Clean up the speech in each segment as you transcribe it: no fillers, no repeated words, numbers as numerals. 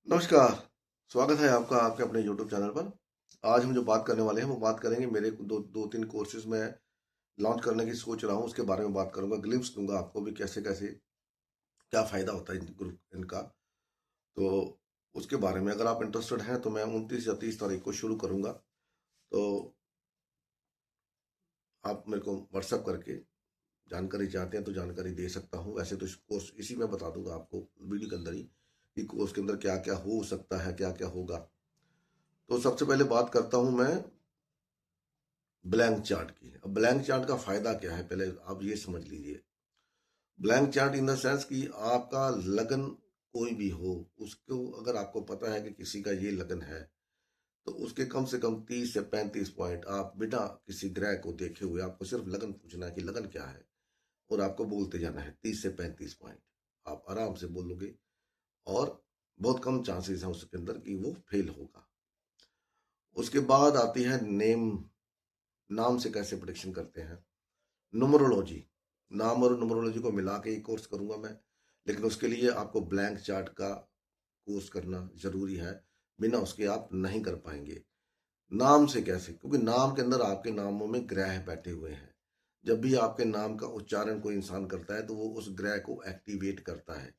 नमस्कार। स्वागत है आपका आपके अपने यूट्यूब चैनल पर। आज हम जो बात करने वाले हैं वो बात करेंगे, मेरे दो तीन कोर्सेज में लॉन्च करने की सोच रहा हूँ, उसके बारे में बात करूंगा। ग्लिम्स दूंगा आपको भी कैसे कैसे क्या फ़ायदा होता है इन ग्रुप इनका। तो उसके बारे में अगर आप इंटरेस्टेड हैं तो मैं 29 या 30 तारीख को शुरू करूंगा। तो आप मेरे को व्हाट्सअप करके जानकारी चाहते हैं तो जानकारी दे सकता हूँ। वैसे तो इस कोर्स इसी में बता दूंगा आपको वीडियो के अंदर ही कि कोर्स के अंदर क्या क्या हो सकता है, क्या क्या होगा। तो सबसे पहले बात करता हूँ मैं ब्लैंक चार्ट की। अब ब्लैंक चार्ट का फायदा क्या है, पहले आप ये समझ लीजिए। Blank chart in the sense कि आपका लगन कोई भी हो, उसको अगर आपको पता है कि किसी का ये लगन है, तो उसके कम से कम 30 से 35 पॉइंट आप बिना किसी ग्रह को देखे हुए, आपको सिर्फ लगन पूछना है कि लगन क्या है, और आपको बोलते जाना है 30 से 35 पॉइंट। आप आराम से बोलोगे और बहुत कम चांसेस हैं उसके अंदर कि वो फेल होगा। उसके बाद आती है नेम। नाम से कैसे प्रिडिक्शन करते हैं। नुमरोलॉजी, नाम और नुमरोलॉजी को मिला के एक कोर्स करूंगा मैं, लेकिन उसके लिए आपको ब्लैंक चार्ट का कोर्स करना जरूरी है। बिना उसके आप नहीं कर पाएंगे। नाम से कैसे, क्योंकि नाम के अंदर आपके नामों में ग्रह बैठे हुए हैं। जब भी आपके नाम का उच्चारण कोई इंसान करता है तो वो उस ग्रह को एक्टिवेट करता है।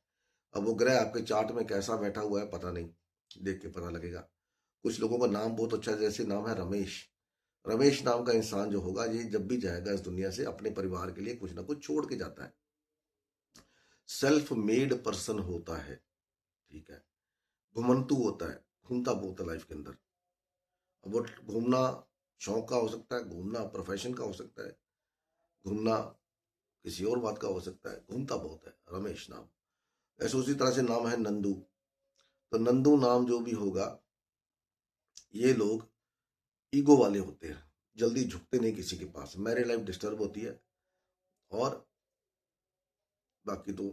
अब वो ग्रह आपके चार्ट में कैसा बैठा हुआ है पता नहीं, देख के पता लगेगा। कुछ लोगों का नाम बहुत अच्छा है, जैसे नाम है रमेश। रमेश नाम का इंसान जो होगा, ये जब भी जाएगा इस दुनिया से अपने परिवार के लिए कुछ ना कुछ छोड़ के जाता है। सेल्फ मेड पर्सन होता है, ठीक है। घुमंतु होता है, घूमता बहुत है लाइफ के अंदर। अब वो घूमना शौक का हो सकता है, घूमना प्रोफेशन का हो सकता है, घूमना किसी और बात का हो सकता है, घूमता बहुत है रमेश नाम। ऐसे उसी तरह से नाम है नंदू। तो नंदू नाम जो भी होगा, ये लोग ईगो वाले होते हैं, जल्दी झुकते नहीं किसी के पास, मैरिड लाइफ डिस्टर्ब होती है। और बाकी तो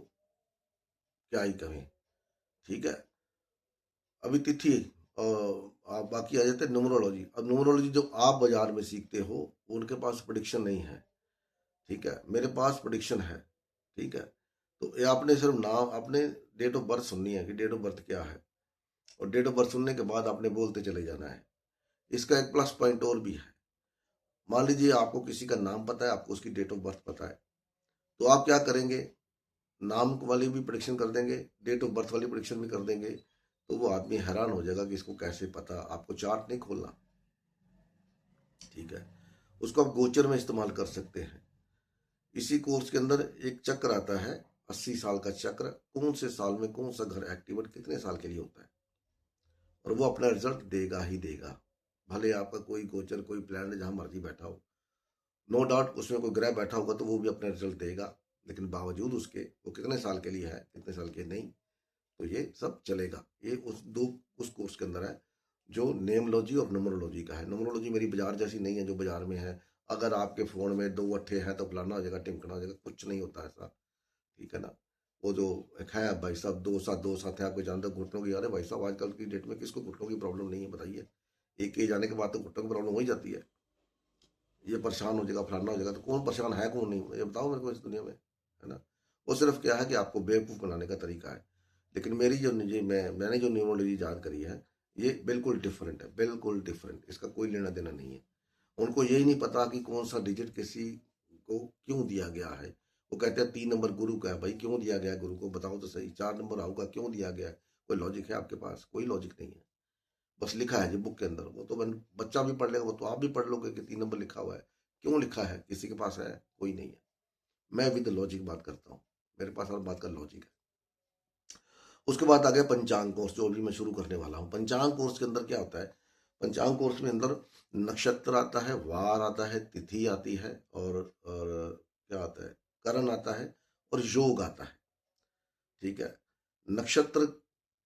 क्या ही कहें, ठीक है। अभी तिथि आप बाकी आ जाते हैं न्यूमरोलॉजी। अब न्यूमरोलॉजी जो आप बाजार में सीखते हो, उनके पास प्रिडिक्शन नहीं है, ठीक है। मेरे पास प्रिडिक्शन है, ठीक है। तो ये आपने सिर्फ नाम, आपने डेट ऑफ बर्थ सुननी है कि डेट ऑफ बर्थ क्या है, और डेट ऑफ बर्थ सुनने के बाद आपने बोलते चले जाना है। इसका एक प्लस पॉइंट और भी है। मान लीजिए आपको किसी का नाम पता है, आपको उसकी डेट ऑफ बर्थ पता है, तो आप क्या करेंगे, नाम वाली भी प्रिडिक्शन कर देंगे, डेट ऑफ बर्थ वाली प्रिडिक्शन भी कर देंगे। तो वो आदमी हैरान हो जाएगा कि इसको कैसे पता। आपको चार्ट नहीं खोलना, ठीक है। उसको आप गोचर में इस्तेमाल कर सकते हैं। इसी कोर्स के अंदर एक चक्र आता है, 80 साल का चक्र। कौन से साल में कौन सा घर एक्टिवेट कितने साल के लिए होता है, और वो अपना रिजल्ट देगा ही देगा। भले आपका कोई गोचर कोई प्लान जहां मर्जी बैठा हो, नो डाउट उसमें कोई ग्रह बैठा होगा तो वो भी अपना रिजल्ट देगा, लेकिन बावजूद उसके वो कितने साल के लिए है कितने साल के नहीं, तो ये सब चलेगा। ये उस कोर्स के अंदर है जो नेमलॉजी और न्यूमरोलॉजी का है। न्यूमरोलॉजी मेरी बाजार जैसी नहीं है जो बाजार में है। अगर आपके फोन में दो अट्ठे हैं तो फलाना हो जाएगा, टिमकना हो जाएगा, कुछ नहीं होता ऐसा, ठीक है ना। वो जो एक है भाई साहब, दो साथ है, आपको जानते हो घुटनों की। अरे भाई साहब, आजकल की डेट में किसको घुटनों की प्रॉब्लम नहीं है बताइए। एक एज आने के बाद तो घुटनों की प्रॉब्लम हो ही जाती है। ये परेशान हो जाएगा, फलाना हो जाएगा, तो कौन परेशान है कौन नहीं, ये बताओ मेरे को इस दुनिया में, है ना। वो सिर्फ क्या है कि आपको बेवकूफ़ बनाने का तरीका है। लेकिन मेरी जो निजी मैंने जो न्यूमरोलॉजी याद करी है, ये बिल्कुल डिफरेंट है, बिल्कुल डिफरेंट। इसका कोई लेना देना नहीं है। उनको यही नहीं पता कि कौन सा डिजिट किसी को क्यों दिया गया है। वो कहते हैं 3 नंबर गुरु का है। भाई क्यों दिया गया है गुरु को, बताओ तो सही। 4 नंबर राहु का क्यों दिया गया है, कोई लॉजिक है आपके पास? कोई लॉजिक नहीं है। बस लिखा है जी बुक के अंदर, वो तो बच्चा भी पढ़ लेगा, वो तो आप भी पढ़ लोगे कि 3 नंबर लिखा हुआ है। क्यों लिखा है, किसी के पास है? कोई नहीं है। मैं विद लॉजिक बात करता हूँ, मेरे पास हर बात का लॉजिक है। उसके बाद आ गया पंचांग कोर्स, जो अभी मैं शुरू करने वाला हूँ। पंचांग कोर्स के अंदर क्या होता है, पंचांग कोर्स में अंदर नक्षत्र आता है, वार आता है, तिथि आती है, और क्या आता है, करण आता है, और योग आता है, ठीक है। नक्षत्र,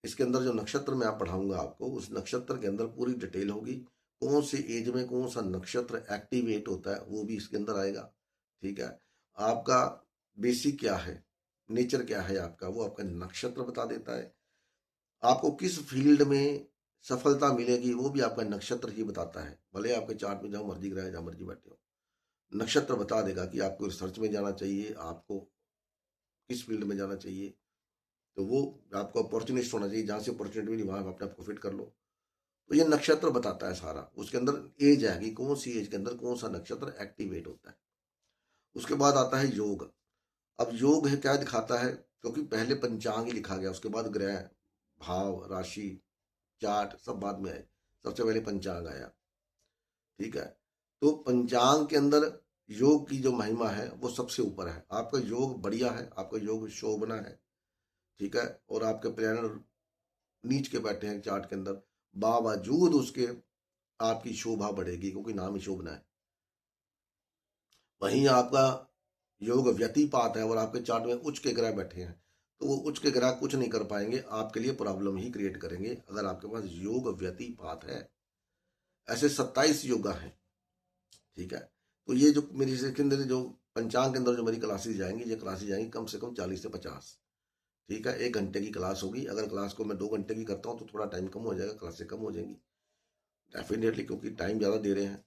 इसके अंदर जो नक्षत्र मैं आप पढ़ाऊंगा आपको, उस नक्षत्र के अंदर पूरी डिटेल होगी। कौन सी एज में कौन सा नक्षत्र एक्टिवेट होता है वो भी इसके अंदर आएगा, ठीक है। आपका बेसिक क्या है, नेचर क्या है आपका, वो आपका नक्षत्र बता देता है। आपको किस फील्ड में सफलता मिलेगी वो भी आपका नक्षत्र ही बताता है। भले आपके चार्ट में जहां मर्जी ग्रह जहां मर्जी बैठे हो, नक्षत्र बता देगा कि आपको रिसर्च में जाना चाहिए, आपको किस फील्ड में जाना चाहिए। तो वो आपको अपॉर्चुनिस्ट होना चाहिए, जहाँ से अपॉर्चुनिटी मिली वहाँ अपने आप को फिट कर लो। तो ये नक्षत्र बताता है सारा, उसके अंदर एज आएगी, कौन सी एज के अंदर कौन सा नक्षत्र एक्टिवेट होता है। उसके बाद आता है योग। अब योग है क्या दिखाता है, क्योंकि पहले पंचांग ही लिखा गया, उसके बाद ग्रह, भाव, राशि, चार्ट सब बाद में आए, सबसे पहले पंचांग आया। ठीक है, तो पंचांग के अंदर योग की जो महिमा है वो सबसे ऊपर है। आपका योग बढ़िया है, आपका योग शोभना है। ठीक है, और आपके प्लैनेट नीच के बैठे हैं चार्ट के अंदर, बावजूद उसके आपकी शोभा बढ़ेगी, क्योंकि नाम ही शोभना है। वहीं आपका योग व्यतिपात है और आपके चार्ट में उच्च के ग्रह बैठे हैं, तो वो उच्च के ग्रह कुछ नहीं कर पाएंगे, आपके लिए प्रॉब्लम ही क्रिएट करेंगे अगर आपके पास योग व्यतिपात है। ऐसे 27 योगा हैं। ठीक है, तो ये जो मेरी के अंदर जो पंचांग के अंदर जो मेरी क्लासेस जाएंगी, ये क्लासेस जाएंगी कम से कम 40 से 50। ठीक है, 1 घंटे की क्लास होगी। अगर क्लास को मैं 2 घंटे की करता हूँ तो थोड़ा टाइम कम हो जाएगा, क्लासेस कम हो जाएंगी डेफिनेटली, क्योंकि टाइम ज़्यादा दे रहे हैं।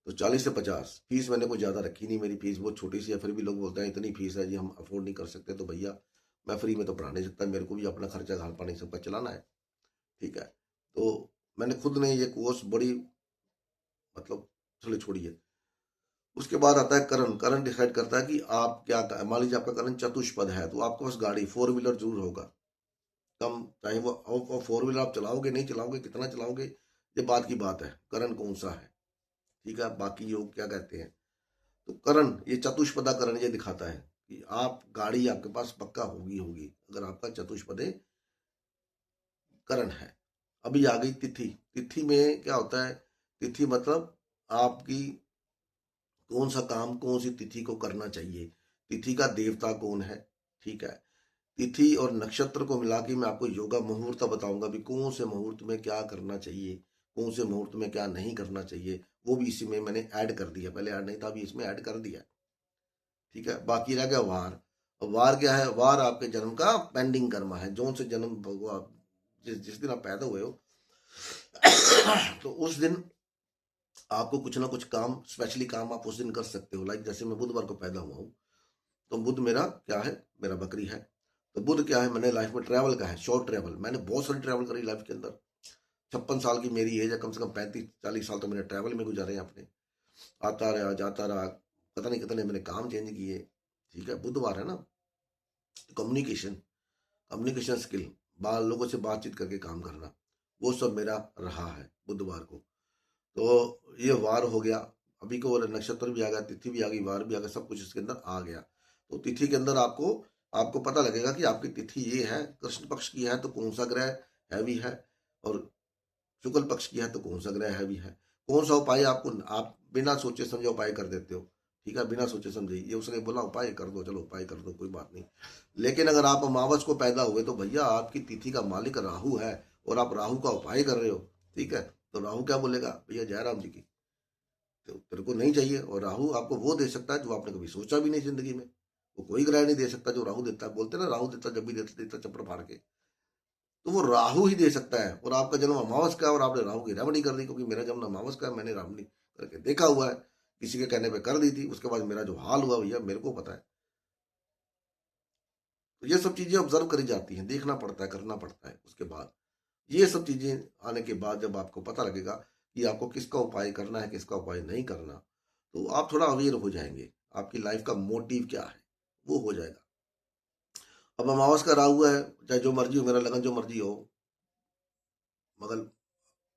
तो 40 से 50 फीस मैंने कोई ज़्यादा रखी नहीं, मेरी फीस बहुत छोटी सी है। फिर भी लोग बोलते हैं इतनी फीस है जी, हम अफोर्ड नहीं कर सकते। तो भैया मैं फ्री में तो पढ़ा नहीं सकता, मेरे को भी अपना खर्चा घाल पानी सबका चलाना है। ठीक है, तो मैंने खुद ने ये कोर्स बड़ी मतलब, चलो छोड़िए। उसके बाद आता है करण। करण डिसाइड करता है कि आप क्या, मान लीजिए आपका करण चतुष्पद है, तो आपके पास गाड़ी 4 व्हीलर जरूर होगा। कम चाहे वो 4 व्हीलर आप चलाओगे नहीं चलाओगे, कितना चलाओगे ये बात की बात है, करण कौन सा है। ठीक है, बाकी योग क्या कहते हैं, तो करण ये चतुष्पदा करण ये दिखाता है कि आप गाड़ी आपके पास पक्का होगी होगी अगर आपका चतुष्पदे करण है। अभी आ गई तिथि। तिथि में क्या होता है, तिथि मतलब आपकी कौन सा काम कौन सी तिथि को करना चाहिए, तिथि का देवता कौन है। ठीक है, तिथि और नक्षत्र को मिला के मैं आपको योगा मुहूर्त बताऊंगा भी कौन से मुहूर्त में क्या करना चाहिए, कौन से मुहूर्त में क्या नहीं करना चाहिए। वो भी इसी में मैंने ऐड कर दिया, पहले ऐड नहीं था, अभी इसमें ऐड कर दिया। ठीक है, बाकी रह गया वार। अब वार क्या है, वार आपके जन्म का पेंडिंग कर्मा है, जो से जन्म भगवान जिस दिन आप पैदा हुए हो तो उस दिन आपको कुछ ना कुछ काम, स्पेशली काम आप उस दिन कर सकते हो। लाइक जैसे मैं बुधवार को पैदा हुआ हूँ, तो बुध मेरा क्या है, मेरा बकरी है। तो बुध क्या है, मैंने लाइफ में ट्रैवल का है, शॉर्ट ट्रैवल। मैंने बहुत सारी ट्रैवल करी लाइफ के अंदर। 56 साल की मेरी एज है, कम से कम 35-40 साल तो मैंने ट्रैवल में गुजारे हैं अपने। आता रहा जाता रहा, पता नहीं कितने मैंने काम चेंज किए। ठीक है, बुधवार है ना, कम्युनिकेशन, कम्युनिकेशन स्किल, लोगों से बातचीत करके काम करना, वो सब मेरा रहा है बुधवार को। तो ये वार हो गया। अभी को नक्षत्र भी आ गया, तिथि भी आ गई, वार भी आ गया, सब कुछ इसके अंदर आ गया। तो तिथि के अंदर आपको आपको पता लगेगा कि आपकी तिथि ये है, कृष्ण पक्ष की है तो कौन सा ग्रह हैवी है, और शुक्ल पक्ष की है तो कौन सा ग्रह हैवी है। कौन सा उपाय आपको, आप बिना सोचे समझे उपाय कर देते हो। ठीक है, बिना सोचे समझे, ये उसने बोला उपाय कर दो, चलो उपाय कर दो, कोई बात नहीं। लेकिन अगर आप अमावस को पैदा हुए तो भैया आपकी तिथि का मालिक राहु है, और आप राहु का उपाय कर रहे हो। ठीक है, तो राहु क्या बोलेगा, भैया जयराम जी की, तो तेरे को नहीं चाहिए। और राहु आपको वो दे सकता है जो आपने कभी सोचा भी नहीं जिंदगी में। वो कोई ग्रह नहीं दे सकता जो राहु देता है। बोलते ना राहु देता जब भी देता चप्पड़ फाड़ के, तो वो राहु ही दे सकता है। और आपका जन्म अमावस का है और आपने राहु की रेमेडी कर दी, क्योंकि मेरा जन्म अमावस का है, मैंने रेमेडी करके देखा हुआ है, किसी के कहने पे कर दी थी। उसके बाद मेरा जो हाल हुआ भैया मेरे को पता है। तो ये सब चीजें ऑब्जर्व करी जाती हैं, देखना पड़ता है, करना पड़ता है। उसके बाद ये सब चीजें आने के बाद जब आपको पता लगेगा कि आपको किसका उपाय करना है, किसका उपाय नहीं करना, तो आप थोड़ा अवेयर हो जाएंगे, आपकी लाइफ का मोटिव क्या है वो हो जाएगा। अब अमावस का राहु है, चाहे जो मर्जी हो, मेरा लगन जो मर्जी हो, मगर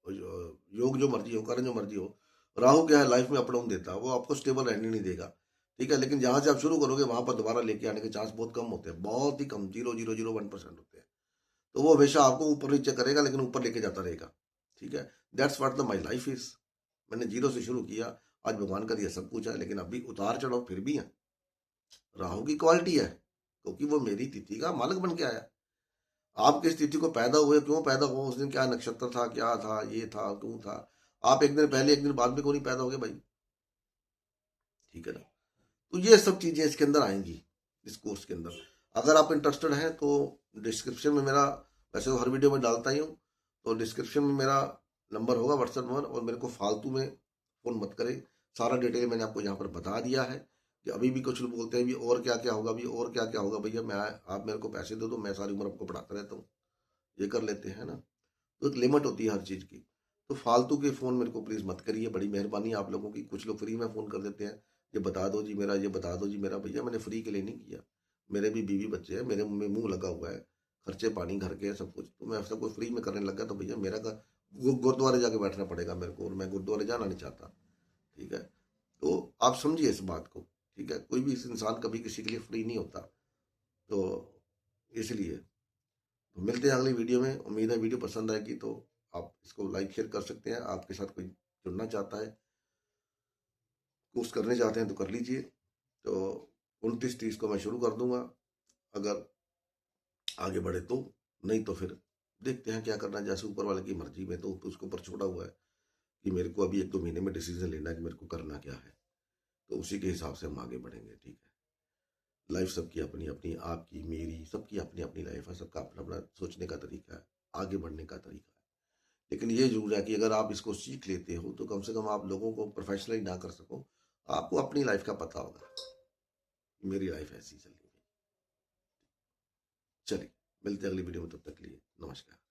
योग जो मर्जी हो, करण जो मर्जी हो, राहु क्या है, लाइफ में अप डाउन देता है, वो आपको स्टेबल रहने नहीं देगा। ठीक है, लेकिन जहां से आप शुरू करोगे वहां पर दोबारा लेके आने के चांस बहुत कम होते हैं, बहुत ही कम, 0.001% होते हैं। तो वो हमेशा आपको ऊपर नीचे करेगा, लेकिन ऊपर लेके जाता रहेगा। ठीक है, that's what the my life is. मैंने जीरो से शुरू किया, आज भगवान का दिया सब कुछ है, लेकिन अभी उतार चढ़ाव फिर भी है। राहु की क्वालिटी है, क्योंकि वो मेरी तिथि का मालिक बन के आया। आप किस तिथि को पैदा हुए, क्यों पैदा हुआ, उस दिन क्या नक्षत्र था, क्या था, ये था, क्यों था। आप एक दिन पहले एक दिन बाद में क्यों नहीं पैदा हो गए भाई। ठीक है ना, तो ये सब चीजें इसके अंदर आएंगी, इस कोर्स के अंदर। अगर आप इंटरेस्टेड हैं तो डिस्क्रिप्शन में मेरा, वैसे तो हर वीडियो में डालता ही हूँ, तो डिस्क्रिप्शन में मेरा नंबर होगा, व्हाट्सएप नंबर, और मेरे को फालतू में फ़ोन मत करें। सारा डिटेल मैंने आपको यहाँ पर बता दिया है कि अभी भी कुछ लोग बोलते हैं भी और क्या क्या होगा, भी और क्या क्या होगा। भैया मैं, आप मेरे को पैसे दे दो, मैं सारी उम्र आपको पढ़ाता रहता हूँ, ये कर लेते हैं ना। तो एक लिमिट होती है हर चीज़ की। तो फालतू के फ़ोन मेरे को प्लीज़ मत करिए, बड़ी मेहरबानी आप लोगों की। कुछ लोग फ्री में फ़ोन कर देते हैं, ये बता दो जी मेरा, ये बता दो जी मेरा। भैया मैंने फ्री के लिए नहीं किया, मेरे भी बीवी बच्चे हैं, मेरे में मुंह लगा हुआ है, खर्चे पानी घर के सब कुछ। तो मैं सब कुछ फ्री में करने लग गया तो भैया मेरा का गुरुद्वारे जाके बैठना पड़ेगा मेरे को, और मैं गुरुद्वारे जाना नहीं चाहता। ठीक है, तो आप समझिए इस बात को। ठीक है, कोई भी इस इंसान कभी किसी के लिए फ्री नहीं होता। तो इसलिए तो मिलते हैं अगली वीडियो में। उम्मीद है वीडियो पसंद आएगी, तो आप इसको लाइक शेयर कर सकते हैं। आपके साथ कोई जुड़ना चाहता है, कोर्स करने चाहते हैं तो कर लीजिए। तो 29-30 को मैं शुरू कर दूंगा, अगर आगे बढ़े तो। नहीं तो फिर देखते हैं क्या करना है, जैसे ऊपर वाले की मर्जी में। तो उसके ऊपर छोड़ा हुआ है कि मेरे को अभी 1-2 महीने में डिसीजन लेना है कि मेरे को करना क्या है, तो उसी के हिसाब से हम आगे बढ़ेंगे। ठीक है, लाइफ सबकी अपनी अपनी, आपकी मेरी सबकी अपनी अपनी लाइफ है, सबका अपना अपना सोचने का तरीका है, आगे बढ़ने का तरीका है। लेकिन ये जरूर है कि अगर आप इसको सीख लेते हो तो कम से कम आप लोगों को प्रोफेशनली ना कर सको, आपको अपनी लाइफ का पता होगा, मेरी लाइफ ऐसी चल रही है। चलिए, मिलते हैं अगली वीडियो में, तब तक के लिए नमस्कार।